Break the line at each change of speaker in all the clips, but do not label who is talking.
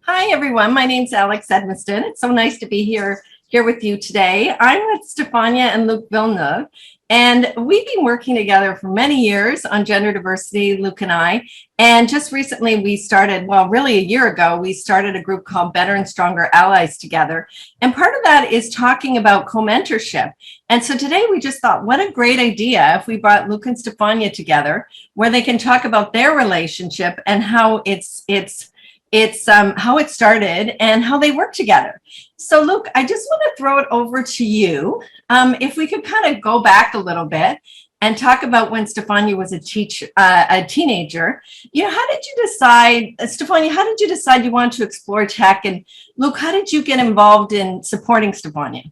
Hi, everyone. My name's Alix Edmiston. It's so nice to be here with you today. I'm with Stefania and Luc Villeneuve, and we've been working together for many years on gender diversity, Luc and I. And just recently we started, well, really a year ago, we started a group called Better and Stronger Allies together. And part of that is talking about co-mentorship. And so today we just thought, what a great idea if we brought Luc and Stefania together, where they can talk about their relationship and how it's how it started and how they work together. So, Luc, I just want to throw it over to you. If we could kind of go back a little bit and talk about when Stefania was a teenager. How did you decide, Stefania? How did you decide you wanted to explore tech? And Luc, how did you get involved in supporting Stefania?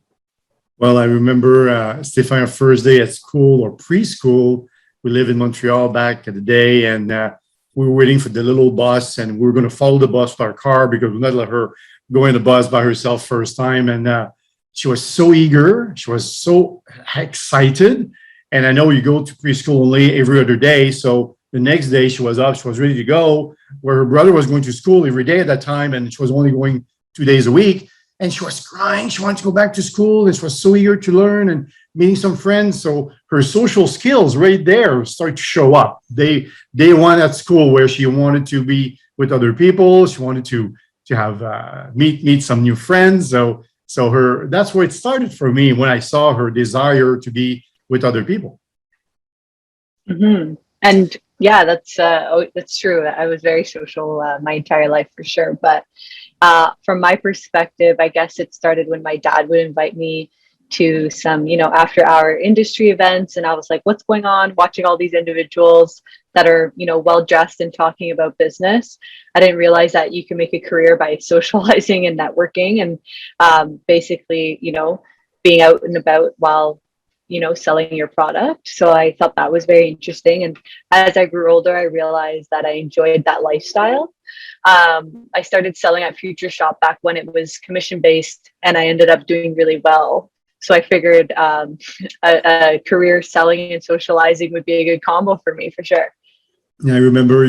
Well, I remember Stefania's first day at school or preschool. We lived in Montreal back in the day, and we were waiting for the little bus, and we were going to follow the bus with our car because we would not let her go in the bus by herself first time. And she was so eager. She was so excited. And I know you go to preschool only every other day. So the next day she was up, she was ready to go, where her brother was going to school every day at that time. And she was only going 2 days a week. And she was crying. She wanted to go back to school. And she was so eager to learn and meeting some friends. So her social skills right there start to show up. Day one at school, where she wanted to be with other people. She wanted to have meet some new friends. So that's where it started for me, when I saw her desire to be with other people.
Mm-hmm. And yeah, that's true. I was very social my entire life for sure. But from my perspective, I guess it started when my dad would invite me to some, after hour industry events. And I was like, what's going on? Watching all these individuals that are, well dressed and talking about business. I didn't realize that you can make a career by socializing and networking and basically, being out and about while selling your product. So I thought that was very interesting. And as I grew older, I realized that I enjoyed that lifestyle. I started selling at Future Shop back when it was commission based, and I ended up doing really well. So I figured a career selling and socializing would be a good combo for me, for sure.
Yeah, I remember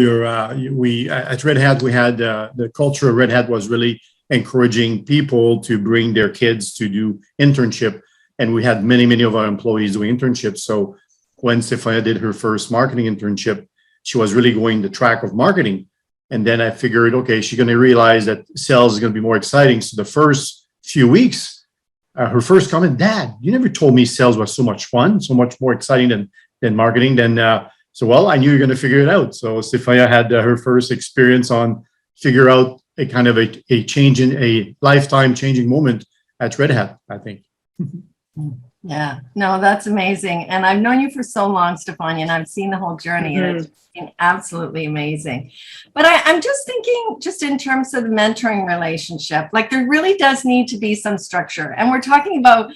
we at Red Hat, we had the culture of Red Hat was really encouraging people to bring their kids to do internship. And we had many of our employees doing internships. So when Stefania did her first marketing internship, she was really going the track of marketing. And then I figured, okay, she's going to realize that sales is going to be more exciting. So the first few weeks, her first comment, Dad, you never told me sales was so much fun, so much more exciting than marketing. Well, I knew you're going to figure it out. So Stefania had her first experience on figure out a kind of a change in a lifetime changing moment at Red Hat, I think.
Yeah, no, that's amazing. And I've known you for so long, Stefania, and I've seen the whole journey, and it's been absolutely amazing. But I'm just thinking, just in terms of the mentoring relationship, like there really does need to be some structure. And we're talking about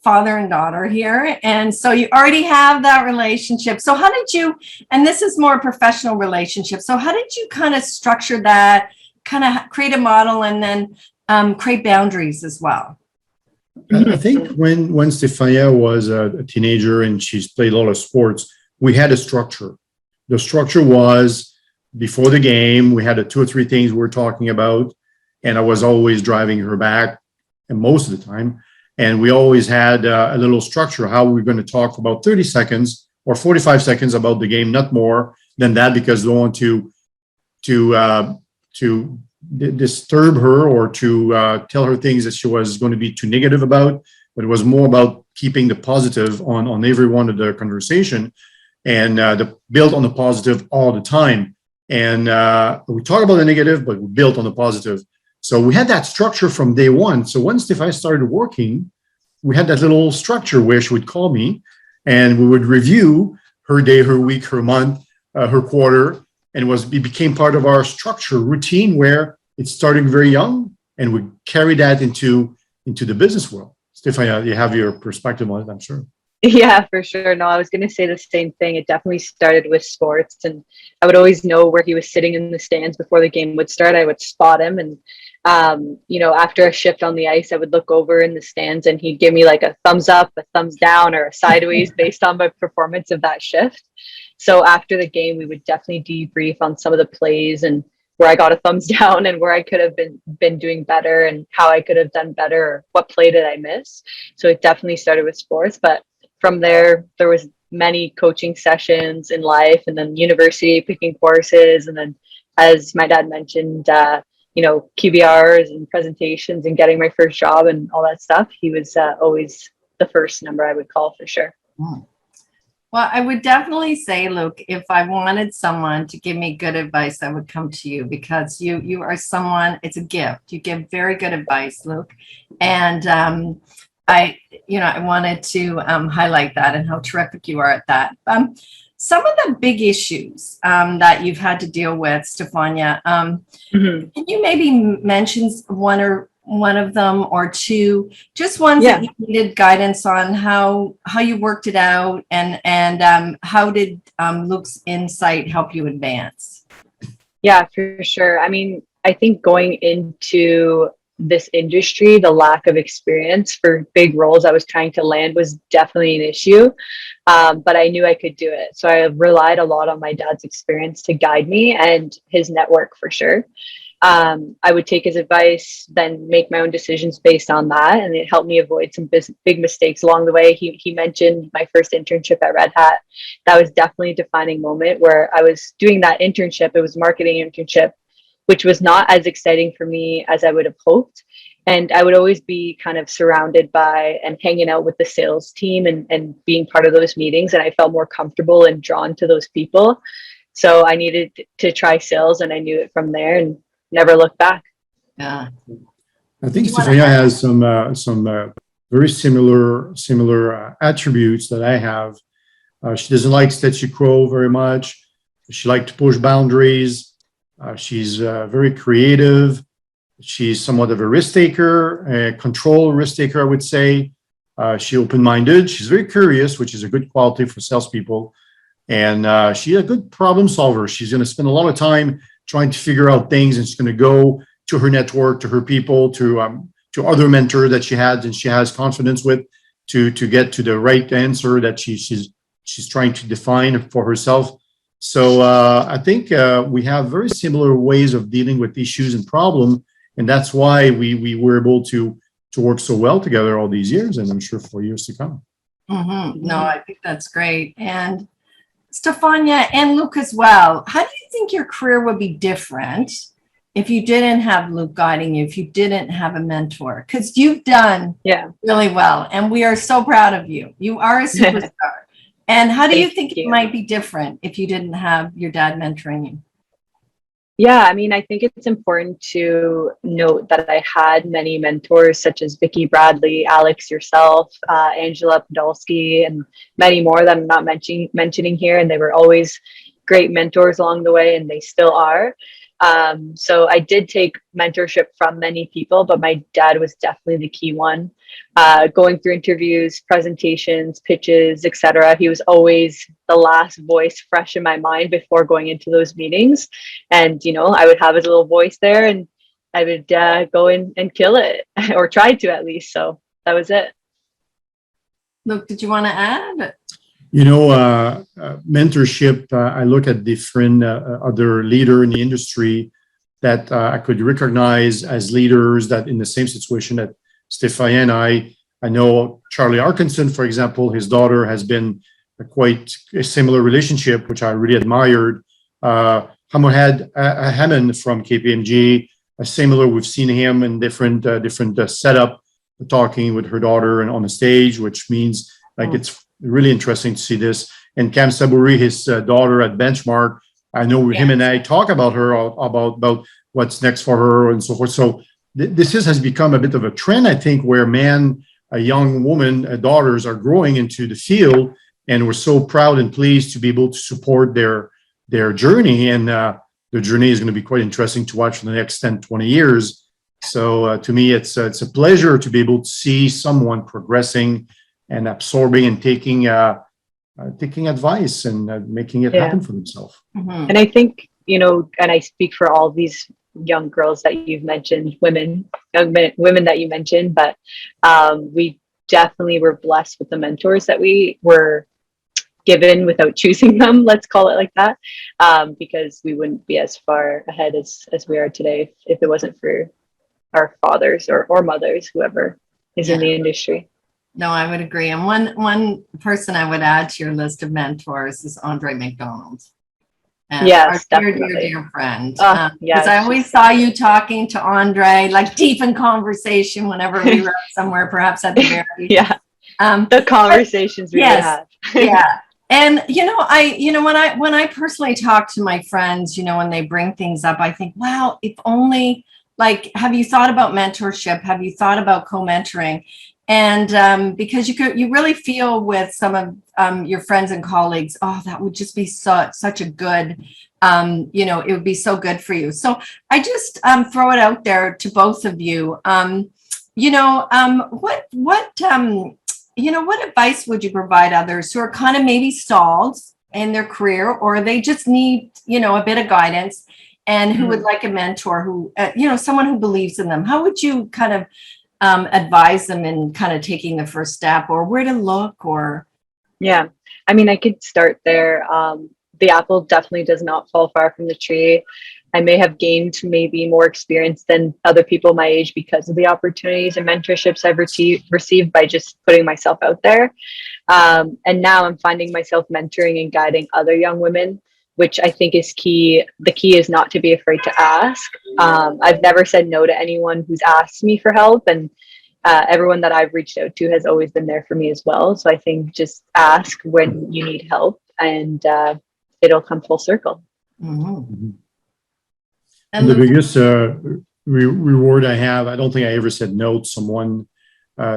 father and daughter here. And so you already have that relationship. So how did you, and this is more a professional relationship, so how did you kind of structure that, kind of create a model, and then create boundaries as well?
I think when Stefania was a teenager and she's played a lot of sports, we had a structure. The structure was, before the game, we had 2 or 3 things we were talking about, and I was always driving her back, and most of the time. And we always had a little structure, how we were going to talk for about 30 seconds or 45 seconds about the game, not more than that, because we don't want to disturb her or to tell her things that she was going to be too negative about, but it was more about keeping the positive on every one of the conversation, and build on the positive all the time. And we talk about the negative, but we built on the positive. So we had that structure from day one. So once Stefania started working, we had that little structure where she would call me and we would review her day, her week, her month, her quarter. And it became part of our structure routine, where it's starting very young, and we carry that into the business world. Stefania, you have your perspective on it, I'm sure.
Yeah, for sure. No, I was going to say the same thing. It definitely started with sports, and I would always know where he was sitting in the stands before the game would start. I would spot him, and after a shift on the ice, I would look over in the stands, and he'd give me like a thumbs up, a thumbs down, or a sideways based on my performance of that shift. So after the game, we would definitely debrief on some of the plays and where I got a thumbs down and where I could have been doing better and how I could have done better or what play did I miss. So it definitely started with sports, but from there was many coaching sessions in life and then university picking courses. And then as my dad mentioned, QBRs and presentations and getting my first job and all that stuff. He was always the first number I would call for sure.
Well, I would definitely say, Luke, if I wanted someone to give me good advice, I would come to you because you are someone, it's a gift. You give very good advice, Luke. And I wanted to highlight that and how terrific you are at that. Some of the big issues that you've had to deal with, Stefania, can you maybe mention one of them or two, just ones that you needed guidance on, how you worked it out, and how did Luke's insight help you advance?
Yeah, for sure. I mean, I think going into this industry, the lack of experience for big roles I was trying to land was definitely an issue. But I knew I could do it. So I relied a lot on my dad's experience to guide me and his network for sure. I would take his advice, then make my own decisions based on that. And it helped me avoid some big mistakes along the way. He mentioned my first internship at Red Hat. That was definitely a defining moment where I was doing that internship. It was a marketing internship, which was not as exciting for me as I would have hoped. And I would always be kind of surrounded by and hanging out with the sales team and being part of those meetings. And I felt more comfortable and drawn to those people. So I needed to try sales, and I knew it from there and never looked back.
Yeah.
I think Stefania has some very similar attributes that I have. She doesn't like statu quo very much. She likes to push boundaries. She's very creative. She's somewhat of a risk taker, a control risk taker, I would say. She's open-minded. She's very curious, which is a good quality for salespeople. And she's a good problem solver. She's going to spend a lot of time trying to figure out things, and she's going to go to her network, to her people, to other mentors that she has and she has confidence with, to get to the right answer that she's trying to define for herself. So I think we have very similar ways of dealing with issues and problems, and that's why we were able to work so well together all these years, and I'm sure for years to come.
No, I think that's great. And Stefania and Luke as well, how do you think your career would be different if you didn't have Luke guiding you, if you didn't have a mentor? Because you've done really well, and we are so proud of you. You are a superstar. And how do you think it might be different if you didn't have your dad mentoring you?
Yeah, I mean, I think it's important to note that I had many mentors such as Vicky Bradley, Alix, yourself, Angela Podolsky, and many more that I'm not mentioning here. And they were always great mentors along the way, and they still are. So I did take mentorship from many people, but my dad was definitely the key one. Going through interviews, presentations, pitches, etc. He was always the last voice fresh in my mind before going into those meetings. And, I would have his little voice there, and I would go in and kill it, or try to at least. So that was it.
Luke, did you want to add?
Mentorship, I look at different other leaders in the industry that I could recognize as leaders that in the same situation that Stefania and I know Charlie Arkinson, for example, his daughter has been quite a similar relationship, which I really admired. Hamad Hammond from KPMG, similar, we've seen him in different setup, talking with her daughter and on the stage, which means it's really interesting to see this. And Cam Saburi, his daughter at Benchmark, I know him and I talk about her, about what's next for her and so forth. So this has become a bit of a trend, I think, where young women, daughters are growing into the field, and we're so proud and pleased to be able to support their journey. And the journey is going to be quite interesting to watch for the next 10, 20 years. So to me, it's a pleasure to be able to see someone progressing and absorbing and taking advice and making it happen for themselves.
And I think, and I speak for all these young girls that you've mentioned, women that you mentioned, but we definitely were blessed with the mentors that we were given without choosing them, let's call it like that, because we wouldn't be as far ahead as we are today if it wasn't for our fathers or mothers, whoever is in the industry.
No, I would agree. And one person I would add to your list of mentors is Andre McDonald. And
yes,
our dear,
definitely.
dear friend.
Yeah,
because I always saw you talking to Andre, like deep in conversation whenever we were somewhere, perhaps at the very
the conversations we would have.
Yeah. And when I personally talk to my friends, when they bring things up, I think, wow, if only, like, have you thought about mentorship? Have you thought about co-mentoring? And because you really feel with some of your friends and colleagues, oh, that would just be such a good, it would be so good for you. So I just throw it out there to both of you. What advice would you provide others who are kind of maybe stalled in their career, or they just need, a bit of guidance, and who would like a mentor who, someone who believes in them? How would you kind of advise them in kind of taking the first step, or where to look? Or
I mean, I could start there. The apple definitely does not fall far from the tree. I may have gained maybe more experience than other people my age because of the opportunities and mentorships I've received by just putting myself out there. And now I'm finding myself mentoring and guiding other young women, which I think is key. The key is not to be afraid to ask. I've never said no to anyone who's asked me for help, and everyone that I've reached out to has always been there for me as well. So I think just ask when you need help, and it'll come full circle.
Mm-hmm. And the biggest reward I have, I don't think I ever said no to someone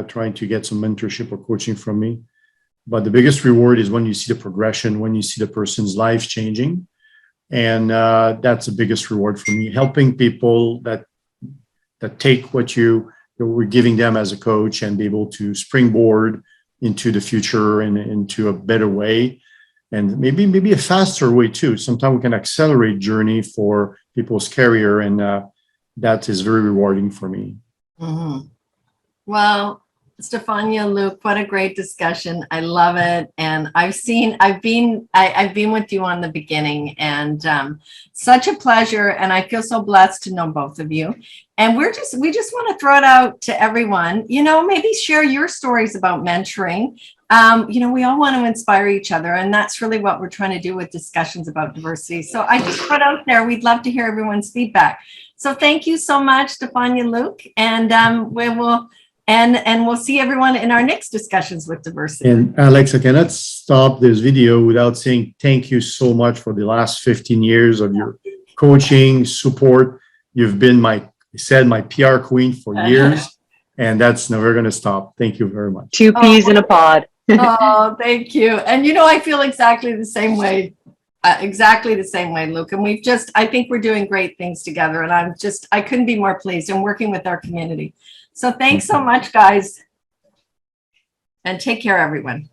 trying to get some mentorship or coaching from me. But the biggest reward is when you see the progression, when you see the person's life changing. And that's the biggest reward for me, helping people that take what we're giving them as a coach and be able to springboard into the future and into a better way. And maybe a faster way too. Sometimes we can accelerate journey for people's career, and that is very rewarding for me.
Mm-hmm. Well, Stefania, Luke, what a great discussion. I love it. And I've been with you on the beginning, and such a pleasure. And I feel so blessed to know both of you. And we just want to throw it out to everyone, maybe share your stories about mentoring. We all want to inspire each other, and that's really what we're trying to do with discussions about diversity. So I just put out there, we'd love to hear everyone's feedback. So thank you so much, Stefania, Luke, and we'll see everyone in our next discussions with diversity.
And Alex, I cannot stop this video without saying thank you so much for the last 15 years of your coaching support. You've been my PR queen for years, and that's never going to stop. Thank you very much.
2 peas in a pod.
Oh, thank you. And I feel exactly the same way. Luke. And I think we're doing great things together. And I couldn't be more pleased in working with our community. So thanks so much, guys. And take care, everyone.